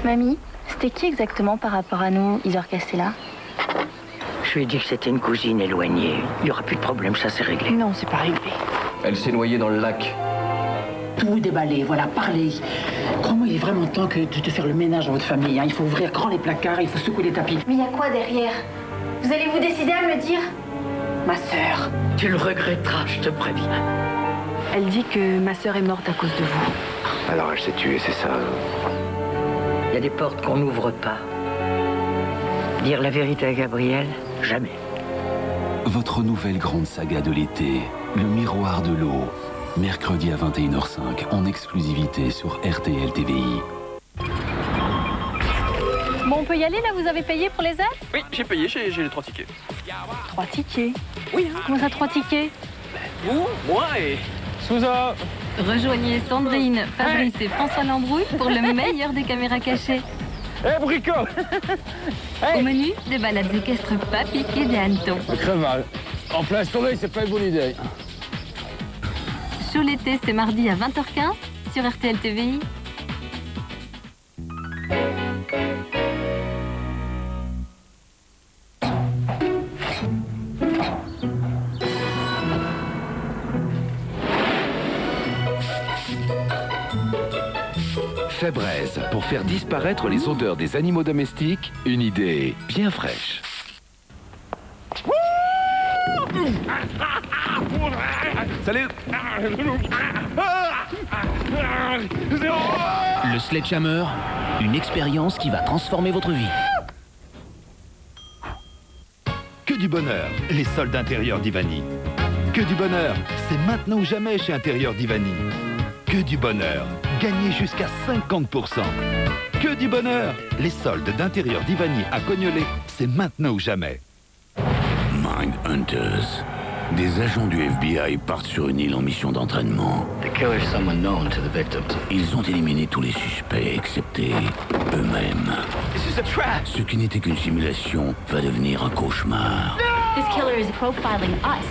Mamie, c'était qui exactement par rapport à nous, Isor Castella? Je lui ai dit que c'était une cousine éloignée. Il n'y aura plus de problème, ça c'est réglé. Non, c'est pas réglé. Elle s'est noyée dans le lac. Tout déballer, voilà, parler. Crois-moi, il est vraiment temps de te faire le ménage dans votre famille. Hein. Il faut ouvrir grand les placards, il faut secouer les tapis. Mais il y a quoi derrière? Vous allez vous décider à me le dire? Ma sœur. Tu le regretteras, je te préviens. Elle dit que ma sœur est morte à cause de vous. Alors elle s'est tuée, c'est ça? Il y a des portes qu'on n'ouvre pas. Dire la vérité à Gabriel, jamais. Votre nouvelle grande saga de l'été, Le Miroir de l'eau. Mercredi à 21h05, en exclusivité sur RTL TVI. Bon, on peut y aller là? Vous avez payé pour les aides? Oui, j'ai payé, j'ai les 3 tickets. 3 tickets? Oui. Comment ça, 3 tickets? Vous, moi et... Souza. Rejoignez Sandrine, Fabrice et François Lambrouille pour le meilleur des caméras cachées. Eh, Brico. Au menu, des balades équestres pas piquées des hannetons. Le creval. En plein soleil, c'est pas une bonne idée. Chaud l'été, c'est mardi à 20h15 sur RTL TVI. Febreze, pour faire disparaître les odeurs des animaux domestiques, une idée bien fraîche. Salut. Le Sledgehammer, une expérience qui va transformer votre vie. Que du bonheur, les soldes intérieurs d'Ivani. Que du bonheur, c'est maintenant ou jamais chez Intérieur d'Ivani. Que du bonheur, gagnez jusqu'à 50%. Que du bonheur, les soldes d'Intérieur d'Ivani à Cognolet, c'est maintenant ou jamais. Mindhunters. Des agents du FBI partent sur une île en mission d'entraînement. Ils ont éliminé tous les suspects, excepté eux-mêmes. Ce qui n'était qu'une simulation va devenir un cauchemar. This killer is profiling us.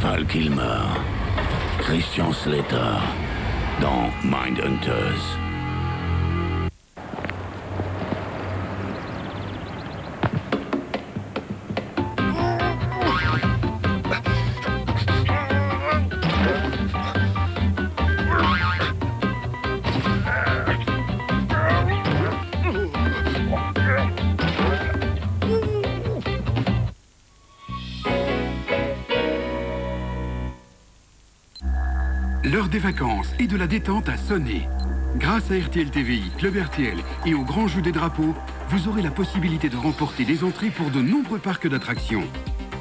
Val Kilmer, Christian Slater, dans Mindhunters. L'heure des vacances et de la détente a sonné. Grâce à RTL TVI, Club RTL et au Grand Jeu des Drapeaux, vous aurez la possibilité de remporter des entrées pour de nombreux parcs d'attractions.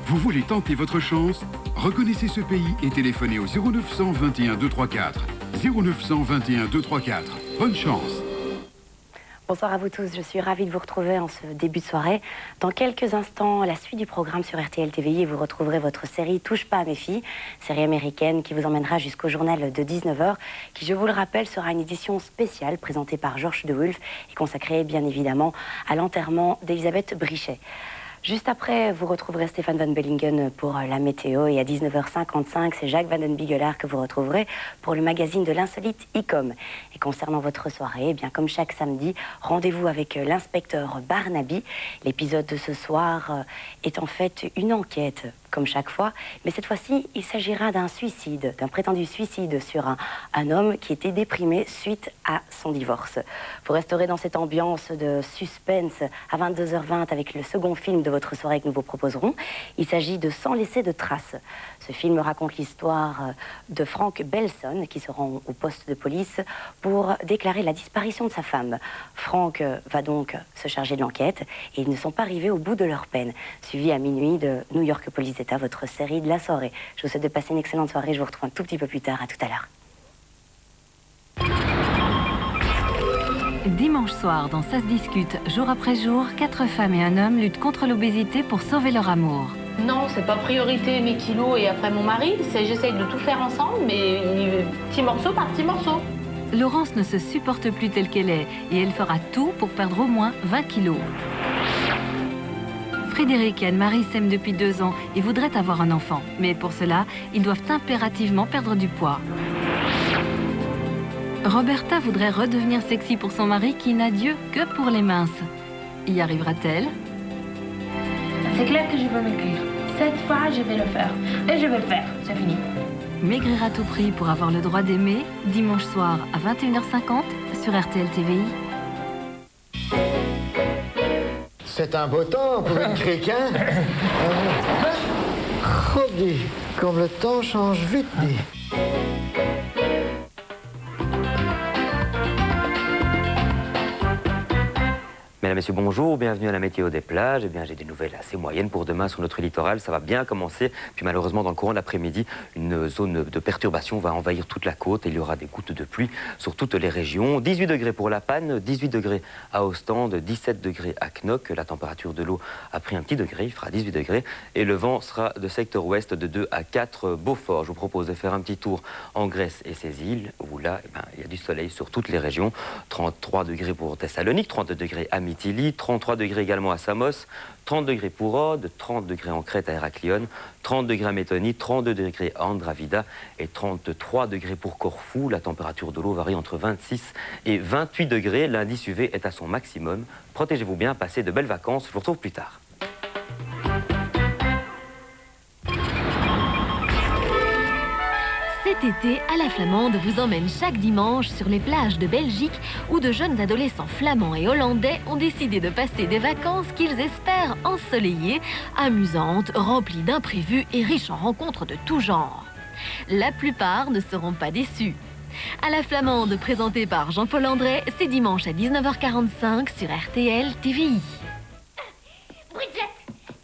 Vous voulez tenter votre chance? Reconnaissez ce pays et téléphonez au 0900 21 234. 0900 21 234. Bonne chance. Bonsoir à vous tous, je suis ravie de vous retrouver en ce début de soirée. Dans quelques instants, la suite du programme sur RTL TVI et vous retrouverez votre série Touche pas à mes filles, série américaine qui vous emmènera jusqu'au journal de 19h, qui, je vous le rappelle, sera une édition spéciale présentée par Georges de Wolf et consacrée bien évidemment à l'enterrement d'Elisabeth Brichet. Juste après, vous retrouverez Stéphane Van Bellingen pour la météo et à 19h55, c'est Jacques Van den Bigelaar que vous retrouverez pour le magazine de l'insolite ICOM. Et concernant votre soirée, eh bien comme chaque samedi, rendez-vous avec l'inspecteur Barnaby. L'épisode de ce soir est en fait une enquête, comme chaque fois, mais cette fois-ci, il s'agira d'un suicide, d'un prétendu suicide sur un homme qui était déprimé suite à son divorce. Vous resterez dans cette ambiance de suspense à 22h20 avec le second film de votre soirée que nous vous proposerons. Il s'agit de Sans laisser de traces. Ce film raconte l'histoire de Frank Belson qui se rend au poste de police pour déclarer la disparition de sa femme. Frank va donc se charger de l'enquête et ils ne sont pas arrivés au bout de leur peine. Suivi à minuit de New York Police d'État, votre série de la soirée. Je vous souhaite de passer une excellente soirée. Je vous retrouve un tout petit peu plus tard. À tout à l'heure. Dimanche soir, dans Ça se discute, jour après jour, 4 femmes et un homme luttent contre l'obésité pour sauver leur amour. Non, c'est pas priorité mes kilos et après mon mari. J'essaye de tout faire ensemble, mais petit morceau par petit morceau. Laurence ne se supporte plus telle qu'elle est et elle fera tout pour perdre au moins 20 kilos. Frédéric et Anne-Marie s'aiment depuis 2 ans et voudraient avoir un enfant. Mais pour cela, ils doivent impérativement perdre du poids. Roberta voudrait redevenir sexy pour son mari qui n'a Dieu que pour les minces. Y arrivera-t-elle? C'est clair que je veux maigrir. Cette fois, je vais le faire. Et je vais le faire. C'est fini. Maigrir à tout prix pour avoir le droit d'aimer, dimanche soir à 21h50 sur RTL TVI. C'est un beau temps pour une crique, hein? Oh, dis, comme le temps change vite, dis. Mesdames, Messieurs, bonjour, bienvenue à la météo des plages. Eh bien, j'ai des nouvelles assez moyennes pour demain sur notre littoral. Ça va bien commencer. Puis malheureusement, dans le courant de l'après-midi, une zone de perturbation va envahir toute la côte et il y aura des gouttes de pluie sur toutes les régions. 18 degrés pour La Panne, 18 degrés à Ostende, 17 degrés à Knock. La température de l'eau a pris un petit degré, il fera 18 degrés. Et le vent sera de secteur ouest de 2 à 4 Beaufort. Je vous propose de faire un petit tour en Grèce et ses îles, où là, eh ben, il y a du soleil sur toutes les régions. 33 degrés pour Thessalonique, 32 degrés à Mytilée, 33 degrés également à Samos, 30 degrés pour Rhodes, 30 degrés en Crète à Héraclione, 30 degrés à Métonie, 32 degrés à Andravida et 33 degrés pour Corfou. La température de l'eau varie entre 26 et 28 degrés. L'indice UV est à son maximum. Protégez-vous bien, passez de belles vacances. Je vous retrouve plus tard. Cet été, à la Flamande vous emmène chaque dimanche sur les plages de Belgique où de jeunes adolescents flamands et hollandais ont décidé de passer des vacances qu'ils espèrent ensoleillées, amusantes, remplies d'imprévus et riches en rencontres de tout genre. La plupart ne seront pas déçus. À la Flamande, présentée par Jean-Paul André, c'est dimanche à 19h45 sur RTL TVI. Bridget,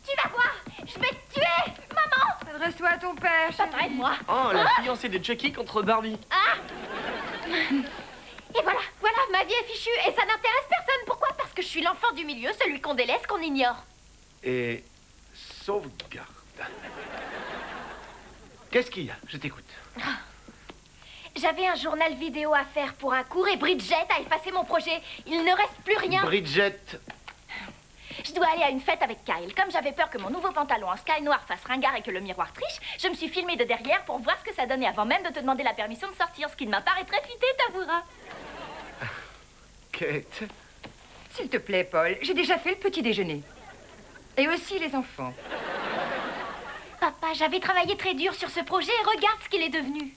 tu vas voir, je vais te tuer, maman. Adresse-toi à ton père, Papa, aide-moi. Oh, la fiancée de Chucky contre Barbie. Ah. Et voilà, ma vie est fichue et ça n'intéresse personne. Pourquoi? Parce que je suis l'enfant du milieu, celui qu'on délaisse, qu'on ignore. Et sauvegarde. Qu'est-ce qu'il y a? Je t'écoute. J'avais un journal vidéo à faire pour un cours et Bridget a effacé mon projet. Il ne reste plus rien. Bridget. Je dois aller à une fête avec Kyle. Comme j'avais peur que mon nouveau pantalon en sky noir fasse ringard et que le miroir triche, je me suis filmée de derrière pour voir ce que ça donnait avant même de te demander la permission de sortir, ce qui ne m'a pas très fuité, t'avoueras. Kate. S'il te plaît, Paul, j'ai déjà fait le petit déjeuner. Et aussi les enfants. Papa, j'avais travaillé très dur sur ce projet et regarde ce qu'il est devenu.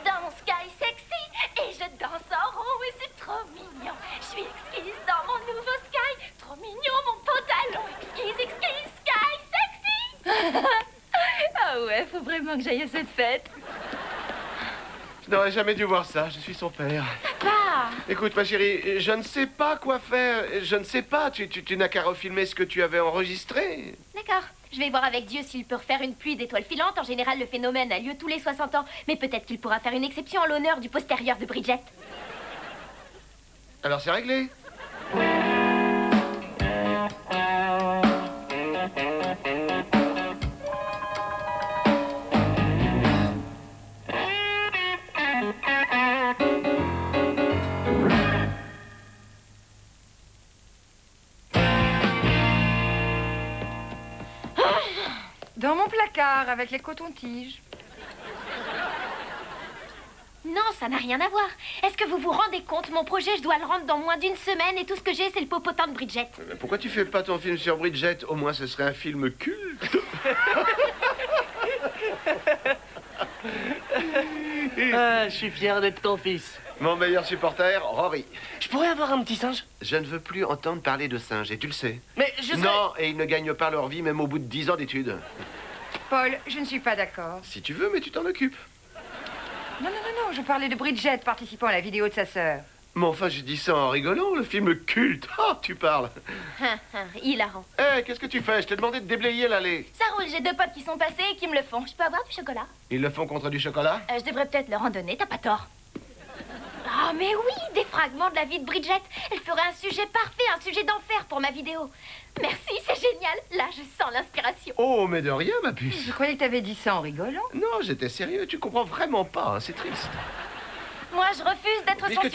Dans mon sky sexy, et je danse en rond et c'est trop mignon. Je suis exquise dans mon nouveau sky, trop mignon mon pantalon, exquise, sky sexy. Ah ouais, faut vraiment que j'aille à cette fête. Je n'aurais jamais dû voir ça, je suis son père. Papa! Écoute, ma chérie, je ne sais pas quoi faire. Je ne sais pas, tu n'as qu'à refilmer ce que tu avais enregistré. D'accord. Je vais voir avec Dieu s'il peut refaire une pluie d'étoiles filantes. En général, le phénomène a lieu tous les 60 ans. Mais peut-être qu'il pourra faire une exception en l'honneur du postérieur de Bridget. Alors c'est réglé. Dans mon placard, avec les cotons-tiges. Non, ça n'a rien à voir. Est-ce que vous vous rendez compte? Mon projet, je dois le rendre dans moins d'une semaine et tout ce que j'ai, c'est le popotin de Bridget. Mais pourquoi tu fais pas ton film sur Bridget? Au moins, ce serait un film culte. Ah, je suis fier d'être ton fils. Mon meilleur supporter, Rory. Je pourrais avoir un petit singe? Je ne veux plus entendre parler de singes, et tu le sais. Mais je sais... Non, et ils ne gagnent pas leur vie, même au bout de 10 ans d'études. Paul, je ne suis pas d'accord. Si tu veux, mais tu t'en occupes. Non, je parlais de Bridget participant à la vidéo de sa sœur. Mais enfin, je dis ça en rigolant, le film culte. Oh, tu parles. Hilarant. Hé, qu'est-ce que tu fais? Je t'ai demandé de déblayer l'allée. Ça roule, j'ai 2 potes qui sont passés et qui me le font. Je peux avoir du chocolat? Ils le font contre du chocolat? Je devrais peut-être leur en donner, t'as pas tort. Oh, mais oui, des fragments de la vie de Bridget. Elle ferait un sujet parfait, un sujet d'enfer pour ma vidéo. Merci, c'est génial. Là, je sens l'inspiration. Oh, mais de rien, ma puce. Je croyais que t'avais dit ça en rigolant. Non, j'étais sérieux. Tu comprends vraiment pas, hein, c'est triste. Moi, je refuse d'être son...